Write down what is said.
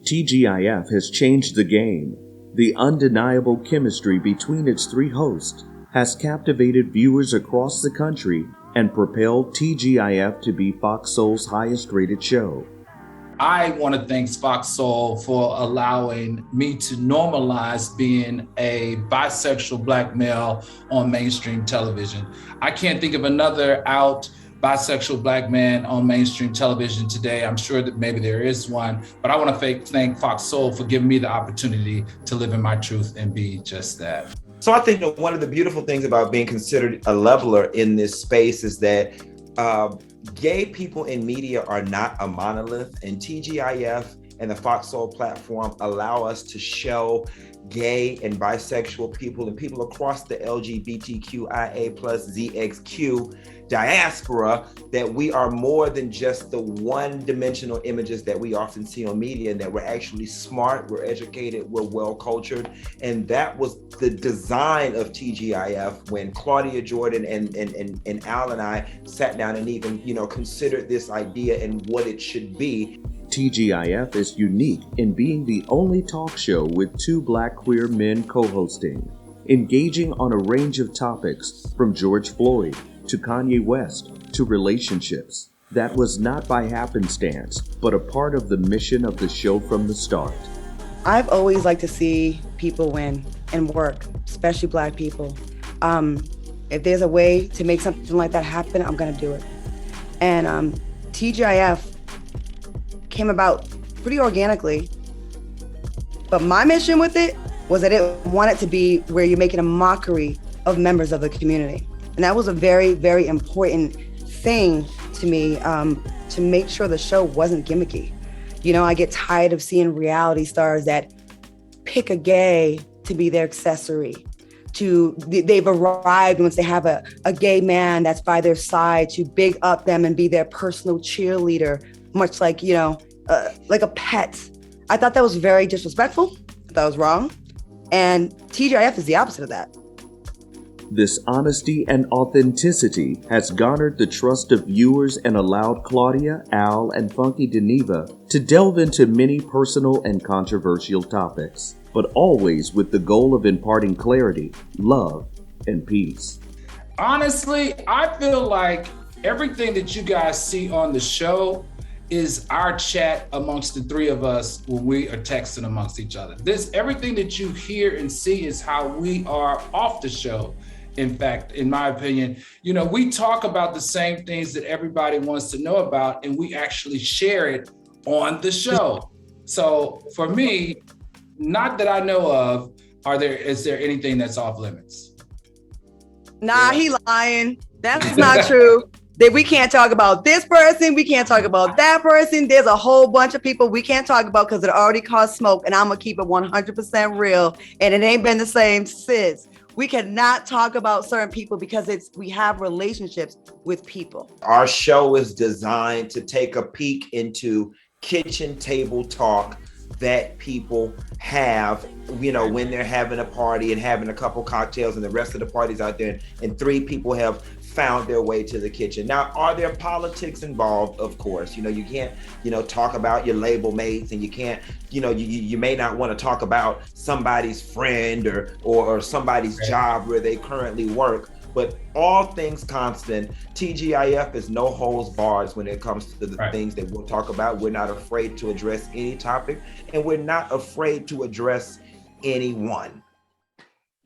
TGIF has changed the game. The undeniable chemistry between its three hosts has captivated viewers across the country and propelled TGIF to be Fox Soul's highest rated show. I want to thank Fox Soul for allowing me to normalize being a bisexual Black male on mainstream television. I can't think of another out bisexual Black man on mainstream television today. I'm sure that maybe there is one, but I want to thank Fox Soul for giving me the opportunity to live in my truth and be just that. So I think that one of the beautiful things about being considered a leveler in this space is that gay people in media are not a monolith, and TGIF and the Fox Soul platform allow us to show gay and bisexual people and people across the LGBTQIA plus ZXQ diaspora that we are more than just the one-dimensional images that we often see on media, and that we're actually smart, we're educated, we're well-cultured. And that was the design of TGIF when Claudia Jordan and Al and I sat down and even, considered this idea and what it should be. TGIF is unique in being the only talk show with two Black queer men co-hosting, engaging on a range of topics from George Floyd to Kanye West to relationships. That was not by happenstance, but a part of the mission of the show from the start. I've always liked to see people win and work, especially Black people. If there's a way to make something like that happen, I'm gonna do it. And TGIF came about pretty organically, but my mission with it was that it wanted to be where you're making a mockery of members of the community. And that was a very, very important thing to me, to make sure the show wasn't gimmicky. I get tired of seeing reality stars that pick a gay to be their accessory. They've arrived once they have a gay man that's by their side to big up them and be their personal cheerleader, much like, like a pet. I thought that was very disrespectful. That was wrong. And TGIF is the opposite of that. This honesty and authenticity has garnered the trust of viewers and allowed Claudia, Al, and Funky Dineva to delve into many personal and controversial topics, but always with the goal of imparting clarity, love, and peace. Honestly, I feel like everything that you guys see on the show is our chat amongst the three of us when we are texting amongst each other. Everything that you hear and see is how we are off the show. In fact, in my opinion, we talk about the same things that everybody wants to know about, and we actually share it on the show. So for me, not that I know of, is there anything that's off limits? Nah, he lying. That's not true. That we can't talk about this person, we can't talk about that person. There's a whole bunch of people we can't talk about because it already caused smoke, and I'm gonna keep it 100% real, and it ain't been the same since. We cannot talk about certain people because we have relationships with people. Our show is designed to take a peek into kitchen table talk that people have, when they're having a party and having a couple cocktails and the rest of the party's out there and three people have found their way to the kitchen. Now, are there politics involved? Of course. You can't, talk about your label mates, and you can't, you may not want to talk about somebody's friend or somebody's job where they currently work. But all things constant, TGIF is no holds barred when it comes to the things that we'll talk about. We're not afraid to address any topic, and we're not afraid to address anyone.